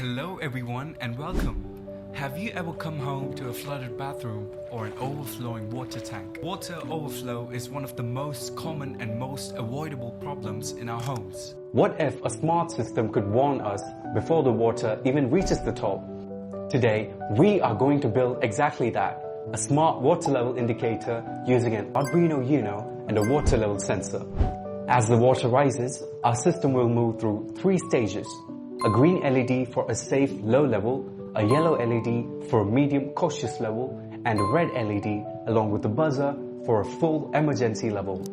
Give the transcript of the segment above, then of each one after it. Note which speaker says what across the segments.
Speaker 1: Hello everyone and welcome. Have you ever come home to a flooded bathroom or an overflowing water tank? Water overflow is one of the most common and most avoidable problems in our homes.
Speaker 2: What if a smart system could warn us before the water even reaches the top? Today, we are going to build exactly that. A smart water level indicator using an Arduino Uno and a water level sensor. As the water rises, our system will move through 3 stages. A green LED for a safe low level, a yellow LED for a medium cautious level, and a red LED along with the buzzer for a full emergency level.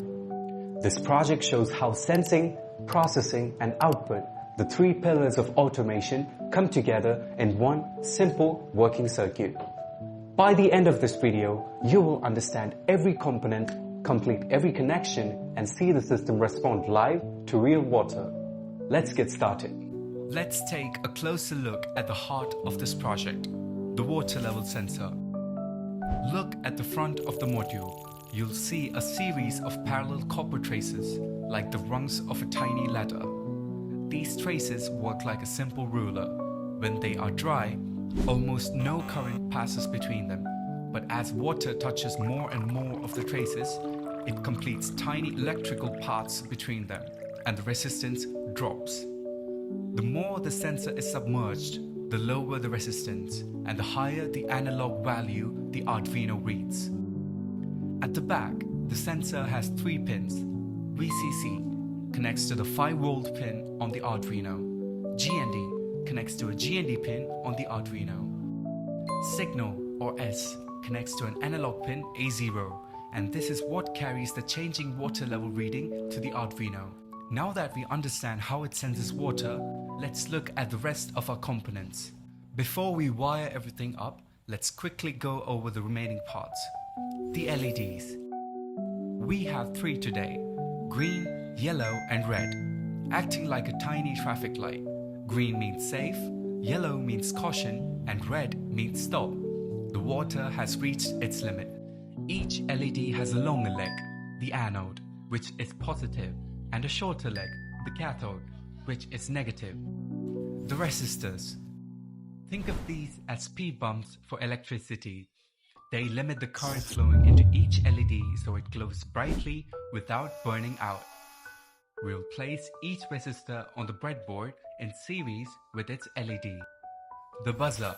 Speaker 2: This project shows how sensing, processing, and output, the 3 pillars of automation, come together in one simple working circuit. By the end of this video, you will understand every component, complete every connection, and see the system respond live to real water. Let's get started.
Speaker 1: Let's take a closer look at the heart of this project, the water level sensor. Look at the front of the module. You'll see a series of parallel copper traces, like the rungs of a tiny ladder. These traces work like a simple ruler. When they are dry, almost no current passes between them. But as water touches more and more of the traces, it completes tiny electrical paths between them, and the resistance drops. The more the sensor is submerged, the lower the resistance, and the higher the analog value the Arduino reads. At the back, the sensor has 3 pins. VCC connects to the 5-volt pin on the Arduino. GND connects to a GND pin on the Arduino. Signal, or S, connects to an analog pin A0, and this is what carries the changing water level reading to the Arduino. Now that we understand how it senses water, let's look at the rest of our components. Before we wire everything up, let's quickly go over the remaining parts. The LEDs. We have 3 today: green, yellow, and red, acting like a tiny traffic light. Green means safe, yellow means caution, and red means stop. The water has reached its limit. Each LED has a longer leg, the anode, which is positive, and a shorter leg, the cathode, which is negative. The resistors. Think of these as speed bumps for electricity. They limit the current flowing into each LED so it glows brightly without burning out. We'll place each resistor on the breadboard in series with its LED. The buzzer.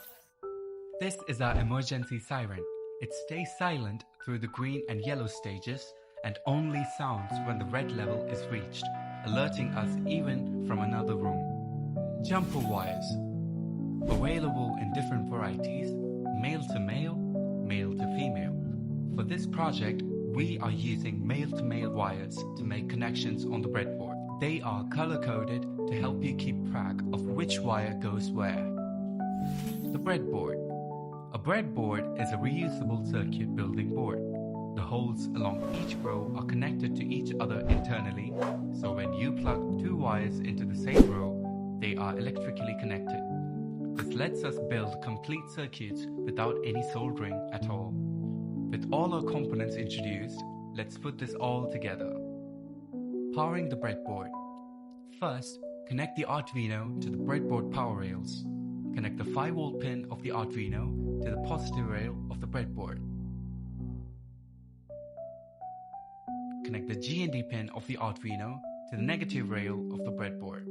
Speaker 1: This is our emergency siren. It stays silent through the green and yellow stages and only sounds when the red level is reached, alerting us even from another room. Jumper wires. Available in different varieties, male to male, male to female. For this project, we are using male to male wires to make connections on the breadboard. They are color-coded to help you keep track of which wire goes where. The breadboard. A breadboard is a reusable circuit building board. The holes along each row are connected to each other internally, so when you plug 2 wires into the same row, they are electrically connected. This lets us build complete circuits without any soldering at all. With all our components introduced, let's put this all together. Powering the breadboard. First, connect the Arduino to the breadboard power rails. Connect the 5-volt pin of the Arduino to the positive rail of the breadboard. Connect the GND pin of the Arduino to the negative rail of the breadboard.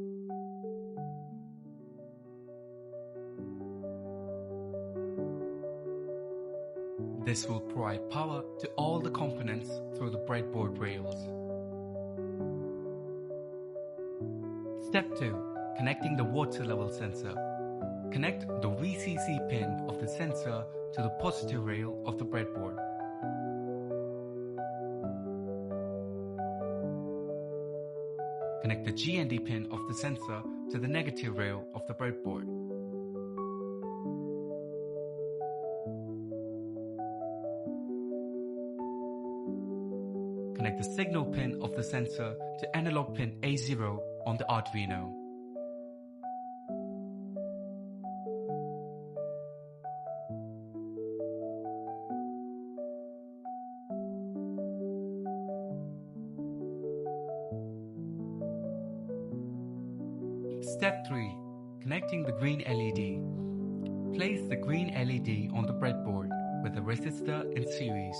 Speaker 1: This will provide power to all the components through the breadboard rails. Step 2. Connecting the water level sensor. Connect the VCC pin of the sensor to the positive rail of the breadboard. Connect the GND pin of the sensor to the negative rail of the breadboard. Connect the signal pin of the sensor to analog pin A0 on the Arduino. Step 3. Connecting the green LED. Place the green LED on the breadboard with a resistor in series.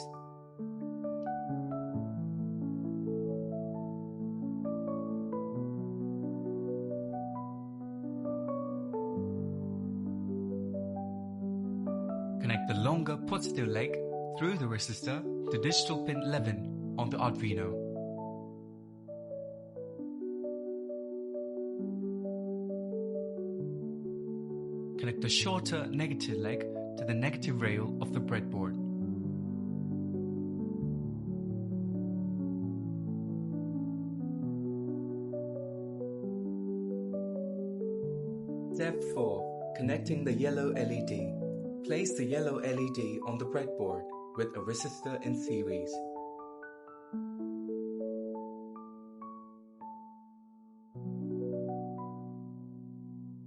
Speaker 1: Connect the longer positive leg through the resistor to digital pin 11 on the Arduino. Connect the shorter negative leg to the negative rail of the breadboard. Step 4. Connecting the yellow LED. Place the yellow LED on the breadboard with a resistor in series.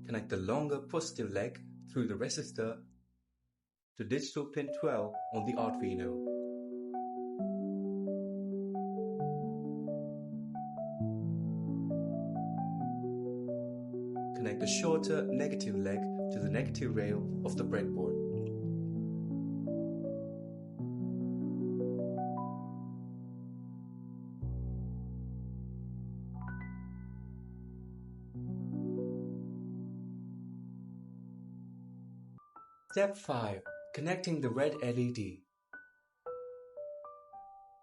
Speaker 1: Connect the longer positive leg through the resistor to digital pin 12 on the Arduino. Connect the shorter negative leg to the negative rail of the breadboard. Step 5. Connecting the red LED.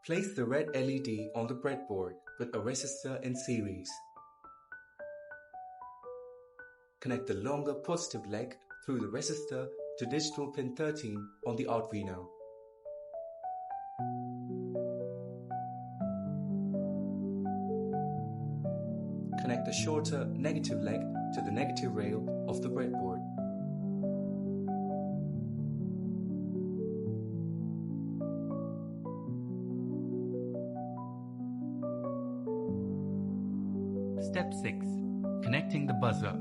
Speaker 1: Place the red LED on the breadboard with a resistor in series. Connect the longer positive leg through the resistor to digital pin 13 on the Arduino. Connect the shorter negative leg to the negative rail of the breadboard. Step 6. Connecting the buzzer.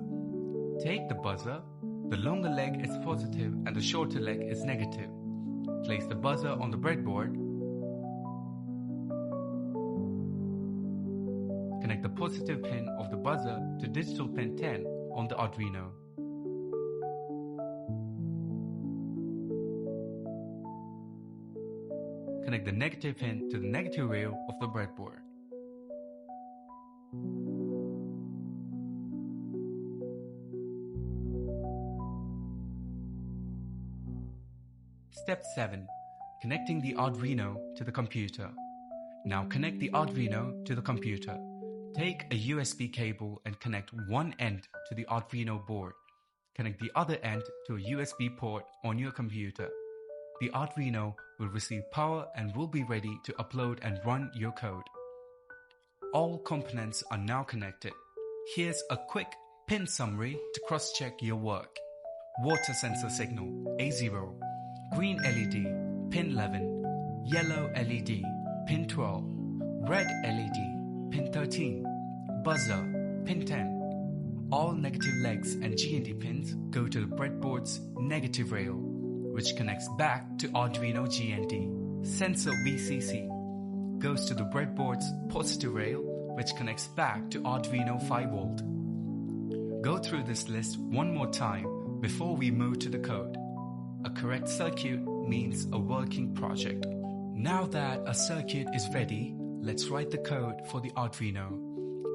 Speaker 1: Take the buzzer. The longer leg is positive and the shorter leg is negative. Place the buzzer on the breadboard. Connect the positive pin of the buzzer to digital pin 10 on the Arduino. Connect the negative pin to the negative rail of the breadboard. Step 7. Connecting the Arduino to the computer. Now connect the Arduino to the computer. Take a USB cable and connect one end to the Arduino board. Connect the other end to a USB port on your computer. The Arduino will receive power and will be ready to upload and run your code. All components are now connected. Here's a quick pin summary to cross-check your work. Water sensor signal A0. Green LED, pin 11, yellow LED, pin 12, red LED, pin 13, buzzer, pin 10. All negative legs and GND pins go to the breadboard's negative rail, which connects back to Arduino GND. Sensor VCC goes to the breadboard's positive rail, which connects back to Arduino 5V. Go through this list one more time before we move to the code. A correct circuit means a working project. Now that a circuit is ready, let's write the code for the Arduino.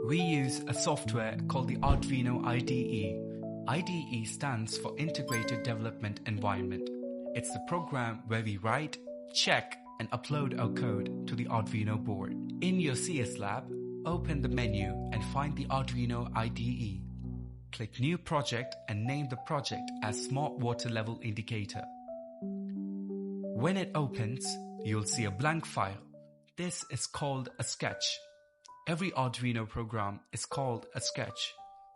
Speaker 1: We use a software called the Arduino IDE. IDE stands for Integrated Development Environment. It's the program where we write, check, and upload our code to the Arduino board. In your CS lab, open the menu and find the Arduino IDE. Click New Project and name the project as Smart Water Level Indicator. When it opens, you'll see a blank file. This is called a sketch. Every Arduino program is called a sketch.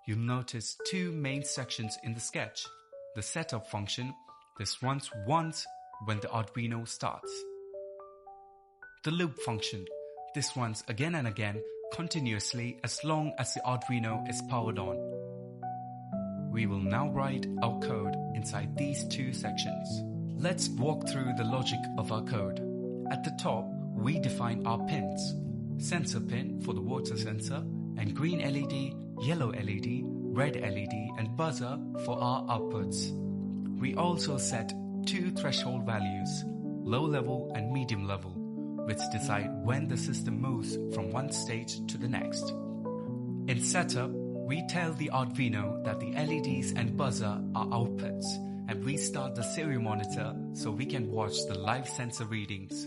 Speaker 1: You'll notice two main sections in the sketch. The setup function, this runs once when the Arduino starts. The loop function, this runs again and again continuously as long as the Arduino is powered on. We will now write our code inside these two sections. Let's walk through the logic of our code. At the top, we define our pins. Sensor pin for the water sensor and green LED, yellow LED, red LED and buzzer for our outputs. We also set 2 threshold values, low level and medium level, which decide when the system moves from one stage to the next. In setup, we tell the Arduino that the LEDs and buzzer are outputs, and we start the serial monitor so we can watch the live sensor readings.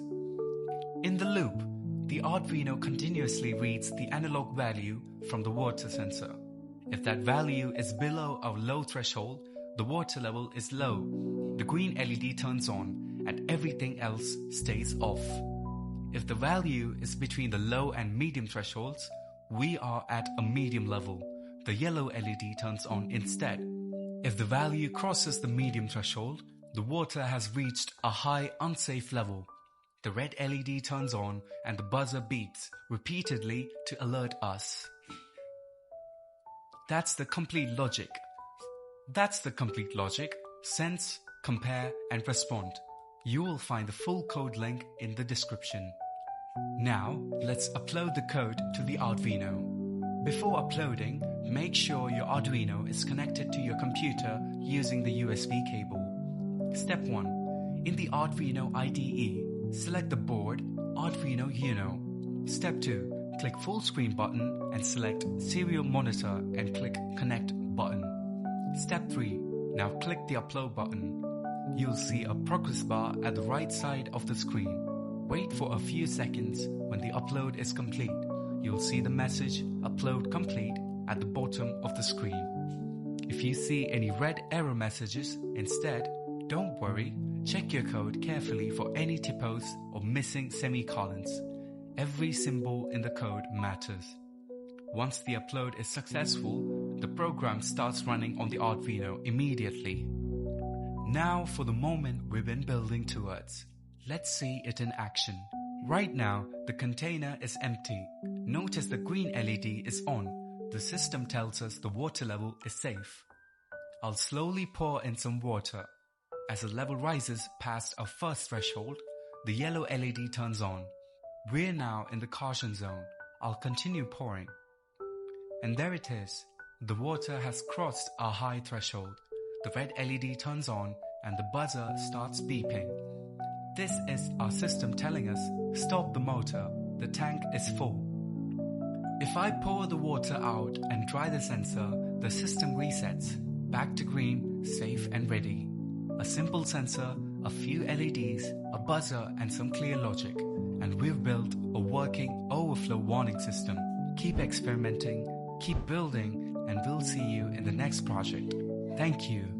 Speaker 1: In the loop, the Arduino continuously reads the analog value from the water sensor. If that value is below our low threshold, the water level is low, the green LED turns on, and everything else stays off. If the value is between the low and medium thresholds, we are at a medium level. The yellow LED turns on instead. If the value crosses the medium threshold, the water has reached a high unsafe level. The red LED turns on and the buzzer beeps repeatedly to alert us. That's the complete logic. Sense, compare, and respond. You will find the full code link in the description. Now, let's upload the code to the Arduino. Before uploading, make sure your Arduino is connected to your computer using the USB cable. Step 1. In the Arduino IDE, select the board Arduino Uno. Step 2. Click full screen button and select serial monitor and click connect button. Step 3. Now click the upload button. You'll see a progress bar at the right side of the screen. Wait for a few seconds. When the upload is complete, you'll see the message upload complete at the bottom of the screen. If you see any red error messages instead, don't worry. Check your code carefully for any typos or missing semicolons. Every symbol in the code matters. Once the upload is successful, the program starts running on the Arduino immediately. Now for the moment we've been building towards. Let's see it in action. Right now, the container is empty. Notice the green LED is on. The system tells us the water level is safe. I'll slowly pour in some water. As the level rises past our first threshold, the yellow LED turns on. We're now in the caution zone. I'll continue pouring. And there it is. The water has crossed our high threshold. The red LED turns on and the buzzer starts beeping. This is our system telling us, stop the motor, the tank is full. If I pour the water out and dry the sensor, the system resets, back to green, safe and ready. A simple sensor, a few LEDs, a buzzer and some clear logic, and we've built a working overflow warning system. Keep experimenting, keep building, and we'll see you in the next project. Thank you.